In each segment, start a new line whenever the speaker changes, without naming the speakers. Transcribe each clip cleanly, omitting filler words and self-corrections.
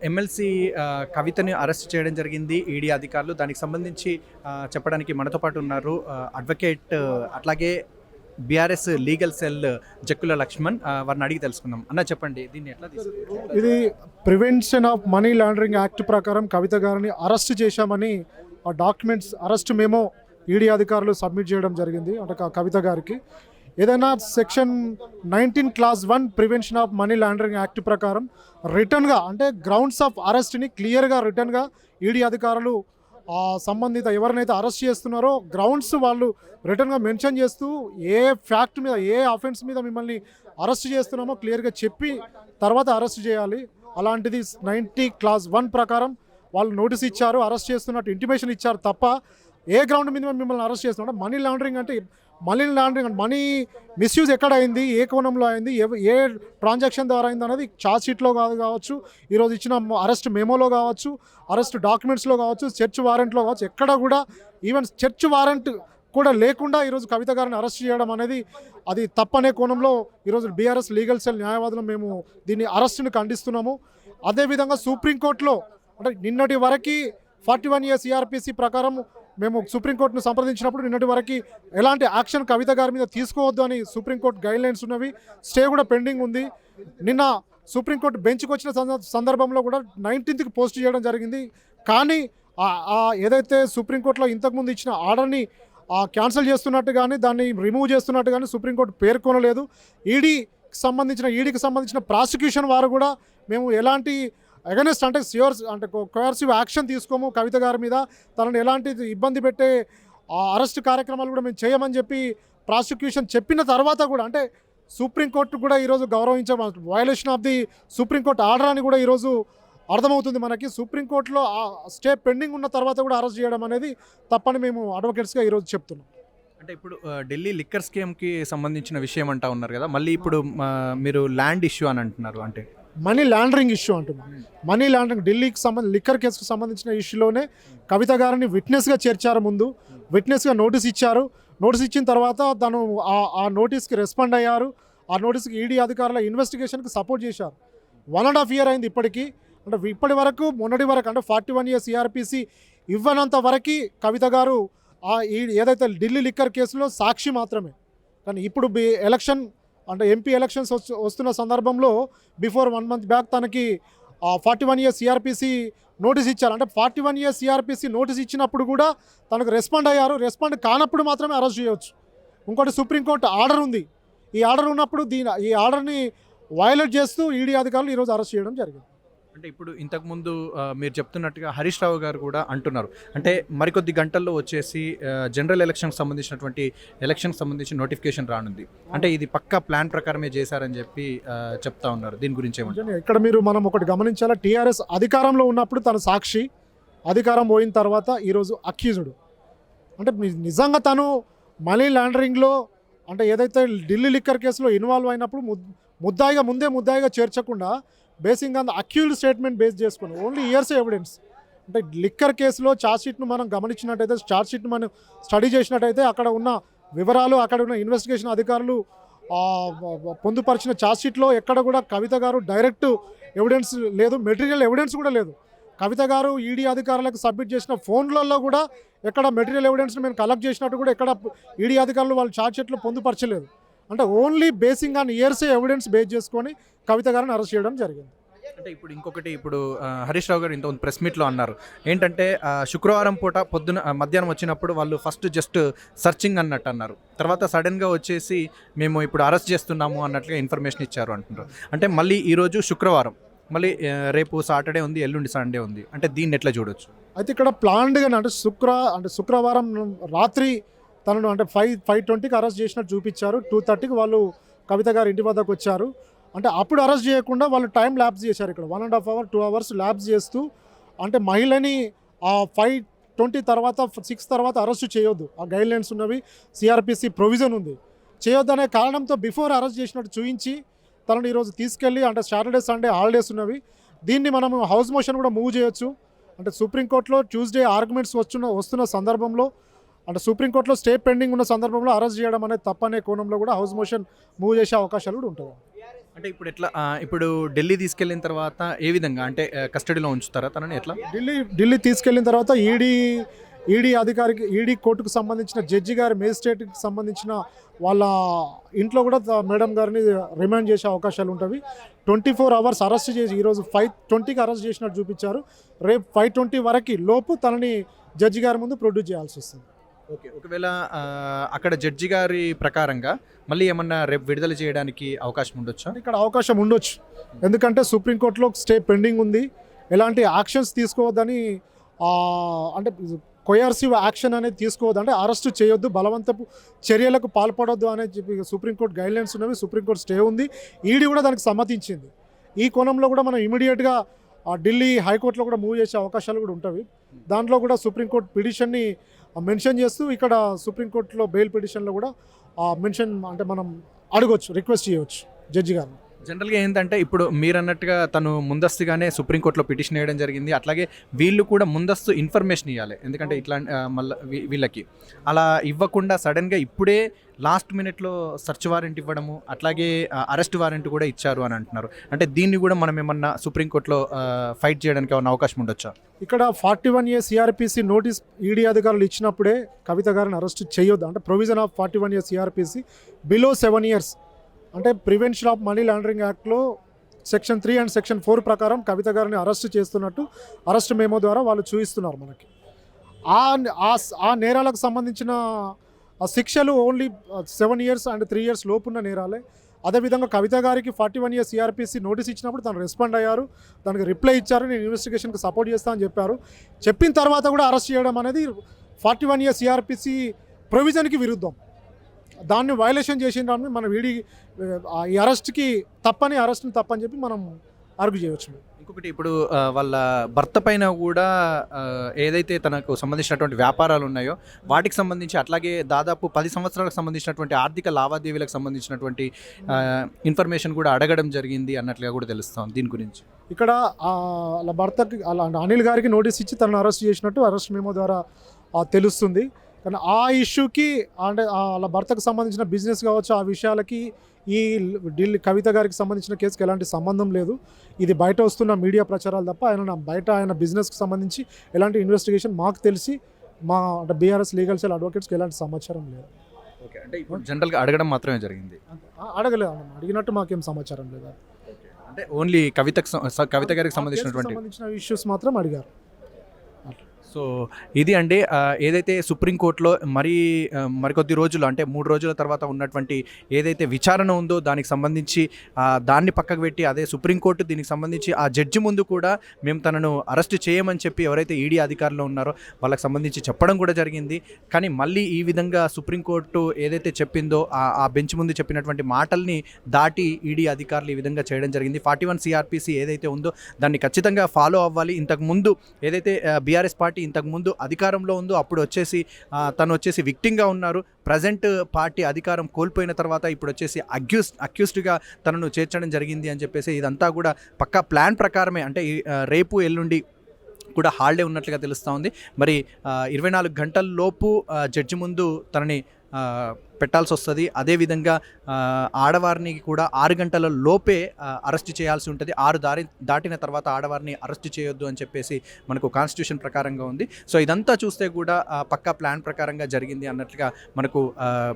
MLC కవితని arrest చేయడం జరిగింది ED అధికారులు. దానికి సంబంధించి చెప్పడానికి మనతో పాటు ఉన్నారు అడ్వకేట్ అట్లాగే BRS legal cell Jakkula Lakshman. వారిని అడిగి తెలుసుకుందాం. అన్న చెప్పండి, దీన్ని ఎట్లా తీసుకుంటారు?
ఇది prevention of money laundering act ప్రకారం కవిత గారిని అరెస్ట్ చేశామని ఆ డాక్యుమెంట్స్ అరెస్ట్ మేమో ఈడీ అధికారులు సబ్మిట్ చేయడం జరిగింది. అంటే కవిత గారికి ఏదైనా section 19 clause 1 prevention of money laundering act ప్రకారం రిటర్న్గా అంటే గ్రౌండ్స్ ఆఫ్ అరెస్ట్ని క్లియర్గా రిటర్న్గా ఈడీ అధికారులు సంబంధిత ఎవరినైతే అరెస్ట్ చేస్తున్నారో గ్రౌండ్స్ వాళ్ళు రిటర్న్గా మెన్షన్ చేస్తూ ఏ ఫ్యాక్ట్ మీద ఏ అఫెన్స్ మీద మిమ్మల్ని అరెస్ట్ చేస్తున్నామో క్లియర్గా చెప్పి తర్వాత అరెస్ట్ చేయాలి. అలాంటిది 90 క్లాస్ 1 ప్రకారం వాళ్ళు నోటీస్ ఇచ్చారు, అరెస్ట్ చేస్తున్నట్టు ఇంటిమేషన్ ఇచ్చారు తప్ప ఏ గ్రౌండ్ మీద మిమ్మల్ని అరెస్ట్ చేస్తున్నా మనీ లాండరింగ్ అంటే మనీ మిస్యూజ్ ఎక్కడ అయింది, ఏ కోణంలో అయింది, ఏ ట్రాన్సాక్షన్ ద్వారా అయింది అనేది ఛార్జ్ షీట్లో కావచ్చు, ఈరోజు ఇచ్చిన అరెస్ట్ మెమోలో కావచ్చు, అరెస్ట్ డాక్యుమెంట్స్లో కావచ్చు, సెర్చ్ వారెంట్లో కావచ్చు, ఎక్కడ కూడా ఈవెన్ సెర్చ్ వారెంట్ కూడా లేకుండా ఈరోజు కవిత గారిని అరెస్ట్ చేయడం అనేది అది తప్పనే కోణంలో ఈరోజు బీఆర్ఎస్ లీగల్ సెల్ న్యాయవాదులు మేము దీన్ని అరెస్ట్ని ఖండిస్తున్నాము. అదేవిధంగా సుప్రీంకోర్టులో అంటే నిన్నటి వరకు 41A CRPC ప్రకారం మేము సుప్రీంకోర్టును సంప్రదించినప్పుడు నిన్నటి వరకు ఎలాంటి యాక్షన్ కవిత గారి మీద తీసుకోవద్దు అని సుప్రీంకోర్టు గైడ్లైన్స్ ఉన్నవి, స్టే కూడా పెండింగ్ ఉంది. నిన్న సుప్రీంకోర్టు బెంచ్కి వచ్చిన సందర్భంలో కూడా 19th పోస్ట్ చేయడం జరిగింది. కానీ ఏదైతే సుప్రీంకోర్టులో ఇంతకుముందు ఇచ్చిన ఆర్డర్ని క్యాన్సిల్ చేస్తున్నట్టు కానీ దాన్ని రిమూవ్ చేస్తున్నట్టు కానీ సుప్రీంకోర్టు పేర్కొనలేదు. ఈడీకి సంబంధించిన ప్రాసిక్యూషన్ వారు కూడా మేము ఎలాంటి అగెనెస్ట్ అంటే కోయర్సివ్ యాక్షన్ తీసుకోము, కవిత గారి మీద తనను ఎలాంటి ఇబ్బంది పెట్టే అరెస్ట్ కార్యక్రమాలు కూడా మేము చేయమని చెప్పి ప్రాసిక్యూషన్ చెప్పిన తర్వాత కూడా అంటే సుప్రీంకోర్టు కూడా ఈరోజు violation of the supreme court order అని కూడా ఈరోజు అర్థమవుతుంది మనకి. సుప్రీంకోర్టులో స్టే పెండింగ్ ఉన్న తర్వాత కూడా అరెస్ట్ చేయడం అనేది తప్పని మేము అడ్వకేట్స్గా ఈరోజు చెప్తున్నాం.
అంటే ఇప్పుడు ఢిల్లీ లిక్కర్ స్కీమ్కి సంబంధించిన విషయం అంటా ఉన్నారు కదా, మళ్ళీ ఇప్పుడు మీరు ల్యాండ్ ఇష్యూ అని అంటున్నారు. అంటే
మనీ లాండరింగ్ ఇష్యూ అంటున్నాం. మనీ లాండరింగ్ ఢిల్లీకి లిక్కర్ కేసుకు సంబంధించిన ఇష్యూలోనే కవిత గారిని విట్నెస్గా చేర్చారు. ముందు విట్నెస్గా నోటీస్ ఇచ్చారు. నోటీస్ ఇచ్చిన తర్వాత తను ఆ నోటీస్కి రెస్పాండ్ అయ్యారు. ఆ నోటీస్కి ఈడీ అధికారుల ఇన్వెస్టిగేషన్కి సపోర్ట్ చేశారు. 1.5 year అయింది ఇప్పటికీ. అంటే ఇప్పటి వరకు మొన్నటి వరకు అంటే 41A CRPC ఇవ్వనంత వరకు కవిత గారు ఏదైతే ఢిల్లీ లిక్కర్ కేసులో సాక్షి మాత్రమే. కానీ ఇప్పుడు ఎలక్షన్ అంటే ఎంపీ ఎలక్షన్స్ వస్తున్న సందర్భంలో బిఫోర్ 1 month బ్యాక్ తనకి 41A CRPC నోటీస్ ఇచ్చారు. అంటే 41A CRPC నోటీస్ ఇచ్చినప్పుడు కూడా తనకు రెస్పాండ్ అయ్యారు. రెస్పాండ్ కానప్పుడు మాత్రమే అరెస్ట్ చేయవచ్చు. ఇంకోటి సుప్రీంకోర్టు ఆర్డర్ ఉంది. ఈ ఆర్డర్ ఉన్నప్పుడు ఈ ఆర్డర్ని వయలేట్ చేస్తూ ఈడీ అధికారులు ఈరోజు అరెస్ట్ చేయడం జరిగింది.
అంటే ఇప్పుడు ఇంతకుముందు మీరు చెప్తున్నట్టుగా హరీష్ రావు గారు కూడా అంటున్నారు, అంటే మరికొద్ది గంటల్లో వచ్చేసి జనరల్ ఎలక్షన్కి సంబంధించిన నోటిఫికేషన్ రానుంది. అంటే ఇది పక్కా ప్లాన్ ప్రకారమే చేశారని చెప్పి చెప్తా ఉన్నారు. దీని గురించి ఏమంటారు?
ఇక్కడ మనం ఒకటి గమనించాలా, టీఆర్ఎస్ అధికారంలో ఉన్నప్పుడు తన సాక్షి, అధికారం పోయిన తర్వాత ఈరోజు అక్యూజ్డ్. అంటే నిజంగా తను మనీ లాండరింగ్లో అంటే ఏదైతే ఢిల్లీ లిక్కర్ కేసులో ఇన్వాల్వ్ అయినప్పుడు ముద్దాయిగా చేర్చకుండా basing on accused statement base చేసుకుని ఓన్లీ ఇయర్స్ ఎవిడెన్స్. అంటే లిక్కర్ కేసులో ఛార్జ్షీట్ను మనం గమనించినట్టయితే, ఛార్జ్షీట్ను మనం స్టడీ చేసినట్టయితే అక్కడ ఉన్న వివరాలు, అక్కడ ఉన్న ఇన్వెస్టిగేషన్ అధికారులు పొందుపరిచిన ఛార్జ్షీట్లో ఎక్కడ కూడా కవిత గారు డైరెక్ట్ ఎవిడెన్స్ లేదు, మెటీరియల్ ఎవిడెన్స్ కూడా లేదు. కవిత గారు ఈడీ అధికారులకు సబ్మిట్ చేసిన ఫోన్లలో కూడా ఎక్కడ మెటీరియల్ ఎవిడెన్స్ని మేము కలెక్ట్ చేసినట్టు కూడా ఎక్కడ ఈడీ అధికారులు వాళ్ళు ఛార్జ్షీట్లో పొందుపరచలేదు. అంటే ఓన్లీ బేసింగ్ ఆన్ ఇయర్సే ఎవిడెన్స్ బేస్ చేసుకొని కవిత గారిని అరెస్ట్ చేయడం జరిగింది.
అంటే ఇప్పుడు హరీష్ రావు గారు ఇంత ప్రెస్ మీట్లో అన్నారు ఏంటంటే శుక్రవారం పూట మధ్యాహ్నం వచ్చినప్పుడు వాళ్ళు ఫస్ట్ జస్ట్ సర్చింగ్ అన్నట్టు అన్నారు, తర్వాత సడన్గా వచ్చేసి మేము ఇప్పుడు అరెస్ట్ చేస్తున్నాము అన్నట్లుగా ఇన్ఫర్మేషన్ ఇచ్చారు అంటున్నారు. అంటే మళ్ళీ ఈరోజు శుక్రవారం, మళ్ళీ రేపు సాటర్డే ఉంది, ఎల్లుండి సండే ఉంది. అంటే దీన్ని ఎట్లా చూడొచ్చు?
అయితే ఇక్కడ ప్లాన్డ్గా అంటే శుక్రవారం రాత్రి తనను అంటే 5:20కి అరెస్ట్ చేసినట్టు చూపించారు. 2:30కి వాళ్ళు కవిత గారు ఇంటి వద్దకు వచ్చారు. అంటే అప్పుడు అరెస్ట్ చేయకుండా వాళ్ళు టైం ల్యాబ్స్ చేశారు. ఇక్కడ 1.5 hour 2 hours ల్యాబ్స్ చేస్తూ అంటే మహిళని 5:20 తర్వాత 6 తర్వాత అరెస్ట్ చేయొద్దు, ఆ గైడ్లైన్స్ ఉన్నవి, CRPC ప్రొవిజన్ ఉంది, చేయొద్దు అనే కారణంతో బిఫోర్ అరెస్ట్ చేసినట్టు చూపించి తనను ఈరోజు తీసుకెళ్ళి అంటే సాటర్డే సండే హాలిడేస్ ఉన్నవి, దీన్ని మనం హౌస్ మోషన్ కూడా మూవ్ చేయొచ్చు. అంటే సుప్రీంకోర్టులో ట్యూస్డే ఆర్గ్యుమెంట్స్ వస్తున్న సందర్భంలో అంటే సుప్రీంకోర్టులో స్టే పెండింగ్ ఉన్న సందర్భంలో అరెస్ట్ చేయడం అనేది తప్పనే కోణంలో కూడా హౌస్ మోషన్ మూవ్ చేసే అవకాశాలు కూడా ఉంటాయి.
అంటే ఇప్పుడు ఎట్లా ఇప్పుడు ఢిల్లీ తీసుకెళ్ళిన తర్వాత ఏ విధంగా అంటే కస్టడీలో ఉంచుతారా తనని ఎట్లా?
ఢిల్లీ తీసుకెళ్ళిన తర్వాత ఈడీ అధికారికి ఈడీ కోర్టుకు సంబంధించిన జడ్జి గారి మేజిస్ట్రేట్కి సంబంధించిన వాళ్ళ ఇంట్లో కూడా మేడం గారిని రిమాండ్ చేసే అవకాశాలు ఉంటాయి. 24 అవర్స్ అరెస్ట్ చేసి ఈరోజు 5:20కి అరెస్ట్ చేసినట్టు చూపించారు. రేపు 5:20 వరకు లోపు తనని జడ్జి గారి ముందు ప్రొడ్యూస్ చేయాల్సి వస్తుంది.
ఓకే. ఒకవేళ అక్కడ జడ్జి గారి ప్రకారంగా మళ్ళీ ఏమన్నా రేపు విడుదల చేయడానికి అవకాశం ఉండొచ్చా?
ఇక్కడ అవకాశం ఉండొచ్చు, ఎందుకంటే సుప్రీంకోర్టులో స్టే పెండింగ్ ఉంది. ఎలాంటి యాక్షన్స్ తీసుకోవద్దని అంటే కొయర్సివ్ యాక్షన్ అనేది తీసుకోవద్దు, అంటే అరెస్ట్ చేయొద్దు, బలవంతపు చర్యలకు పాల్పడొద్దు అనేది చెప్పి సుప్రీంకోర్టు గైడ్లైన్స్ ఉన్నవి. సుప్రీంకోర్టు స్టే ఉంది, ఈడీ కూడా దానికి సమ్మతించింది. ఈ కోణంలో కూడా మనం ఇమీడియట్గా ఢిల్లీ హైకోర్టులో కూడా మూవ్ చేసే అవకాశాలు కూడా ఉంటాయి. దాంట్లో కూడా సుప్రీంకోర్టు పిటిషన్ని మెన్షన్ చేస్తూ ఇక్కడ సుప్రీంకోర్టులో బెయిల్ పిటిషన్లో కూడా మెన్షన్ అంటే మనం అడగొచ్చు, రిక్వెస్ట్ చేయవచ్చు జడ్జి గారిని.
జనరల్గా ఏంటంటే ఇప్పుడు మీరు అన్నట్టుగా తను ముందస్తుగానే సుప్రీంకోర్టులో పిటిషన్ వేయడం జరిగింది. అట్లాగే వీళ్ళు కూడా ముందస్తు ఇన్ఫర్మేషన్ ఇవ్వాలి, ఎందుకంటే ఇట్లా మళ్ళీ వీళ్ళకి అలా ఇవ్వకుండా సడన్గా ఇప్పుడే లాస్ట్ మినిట్లో సెర్చ్ వారెంట్ ఇవ్వడము, అట్లాగే అరెస్ట్ వారెంట్ కూడా ఇచ్చారు అని అంటున్నారు. అంటే దీన్ని కూడా మనం ఏమన్నా సుప్రీంకోర్టులో ఫైట్ చేయడానికి ఏమన్నా అవకాశం ఉండొచ్చా?
ఇక్కడ 41A సిఆర్పిసి నోటీస్ ఈడీ అధికారులు ఇచ్చినప్పుడే కవిత గారిని అరెస్ట్ చేయొద్దు, అంటే provision of 41A CrPC below 7 years అంటే ప్రివెన్షన్ ఆఫ్ మనీ లాండరింగ్ యాక్ట్లో సెక్షన్ 3 అండ్ సెక్షన్ 4 ప్రకారం కవిత గారిని అరెస్ట్ చేస్తున్నట్టు అరెస్ట్ మెమో ద్వారా వాళ్ళు చూపిస్తున్నారు మనకి. ఆ నేరాలకు సంబంధించిన శిక్షలు ఓన్లీ 7 years అండ్ 3 years లోపున్న నేరాలే. అదేవిధంగా కవిత గారికి 41A సిఆర్పిసి నోటీస్ ఇచ్చినప్పుడు తను రెస్పాండ్ అయ్యారు, దానికి రిప్లై ఇచ్చారు, నేను ఇన్వెస్టిగేషన్కి సపోర్ట్ చేస్తానని చెప్పారు. చెప్పిన తర్వాత కూడా అరెస్ట్ చేయడం అనేది 41A సిఆర్పిసి ప్రొవిజన్కి విరుద్ధం. దాన్ని వైలేషన్ చేసిందని మనం ఈ అరెస్ట్ని తప్పని చెప్పి మనం ఆర్గ్యూ చేయవచ్చు.
ఇంకొకటి ఇప్పుడు వాళ్ళ భర్త పైన కూడా ఏదైతే తనకు సంబంధించినటువంటి వ్యాపారాలు ఉన్నాయో వాటికి సంబంధించి, అట్లాగే దాదాపు 10 సంవత్సరాలకు సంబంధించినటువంటి ఆర్థిక లావాదేవీలకు సంబంధించినటువంటి ఇన్ఫర్మేషన్ కూడా అడగడం జరిగింది అన్నట్లుగా కూడా తెలుస్తాం. దీని గురించి
ఇక్కడ వాళ్ళ భర్తకి అనిల్ గారికి నోటీస్ ఇచ్చి తనను అరెస్ట్ చేసినట్టు అరెస్ట్ మెమో ద్వారా తెలుస్తుంది. కానీ ఆ ఇష్యూకి అంటే వాళ్ళ భర్తకు సంబంధించిన బిజినెస్ కావచ్చు, ఆ విషయాలకి ఈ ఢిల్లీ కవిత గారికి సంబంధించిన కేసుకి ఎలాంటి సంబంధం లేదు. ఇది బయట వస్తున్న మీడియా ప్రచారాలు తప్ప ఆయన బిజినెస్కి సంబంధించి ఎలాంటి ఇన్వెస్టిగేషన్ మాకు తెలిసి మా అంటే బీఆర్ఎస్ లీగల్ సెల్ అడ్వకేట్స్కి ఎలాంటి సమాచారం లేదు.
ఓకే. అంటే ఇప్పుడు జనరల్గా అడగడం మాత్రమే జరిగింది,
అడగలేదు అన్న, అడిగినట్టు మాకేం సమాచారం లేదు.
అంటే ఓన్లీ కవిత గారికి సంబంధించిన
ఇష్యూస్ మాత్రం అడిగారు.
సో ఇది అండి ఏదైతే సుప్రీంకోర్టులో మరికొద్ది రోజులు అంటే 3 రోజుల తర్వాత ఉన్నటువంటి ఏదైతే విచారణ ఉందో దానికి సంబంధించి దాన్ని పక్కకు పెట్టి అదే సుప్రీంకోర్టు దీనికి సంబంధించి ఆ జడ్జి ముందు కూడా మేము తనను అరెస్ట్ చేయమని చెప్పి ఎవరైతే ఈడీ అధికారులు ఉన్నారో వాళ్ళకి సంబంధించి చెప్పడం కూడా జరిగింది. కానీ మళ్ళీ ఈ విధంగా సుప్రీంకోర్టు ఏదైతే చెప్పిందో ఆ బెంచ్ ముందు చెప్పినటువంటి మాటల్ని దాటి ఈడీ అధికారులు ఈ విధంగా చేయడం జరిగింది. 41 సిఆర్పిసి ఏదైతే ఉందో దాన్ని ఖచ్చితంగా ఫాలో అవ్వాలి. ఇంతకుముందు ఏదైతే బీఆర్ఎస్ పార్టీ ఇంతకుముందు అధికారంలో ఉందో అప్పుడు తను వచ్చేసి విక్టింగ్గా ఉన్నారు. ప్రజెంట్ పార్టీ అధికారం కోల్పోయిన తర్వాత ఇప్పుడు వచ్చేసి అక్యూస్డ్గా తనను చేర్చడం జరిగింది అని చెప్పేసి ఇదంతా కూడా పక్కా ప్లాన్ ప్రకారమే. అంటే రేపు ఎల్లుండి కూడా హాలిడే ఉన్నట్లుగా తెలుస్తూ ఉంది. మరి 24 గంటల లోపు జడ్జి ముందు తనని పెట్టాల్సి వస్తుంది. అదేవిధంగా ఆడవారిని కూడా 6 గంటల లోపే అరెస్ట్ చేయాల్సి ఉంటుంది. 6 దాటిన తర్వాత ఆడవారిని అరెస్ట్ చేయొద్దు అని చెప్పేసి మనకు కాన్స్టిట్యూషన్ ప్రకారంగా ఉంది. సో ఇదంతా చూస్తే కూడా పక్కా ప్లాన్ ప్రకారంగా జరిగింది అన్నట్లుగా మనకు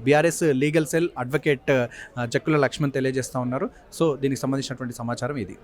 BRS legal cell advocate Jakkula Lakshman తెలియజేస్తూ ఉన్నారు. సో దీనికి సంబంధించినటువంటి సమాచారం ఇది.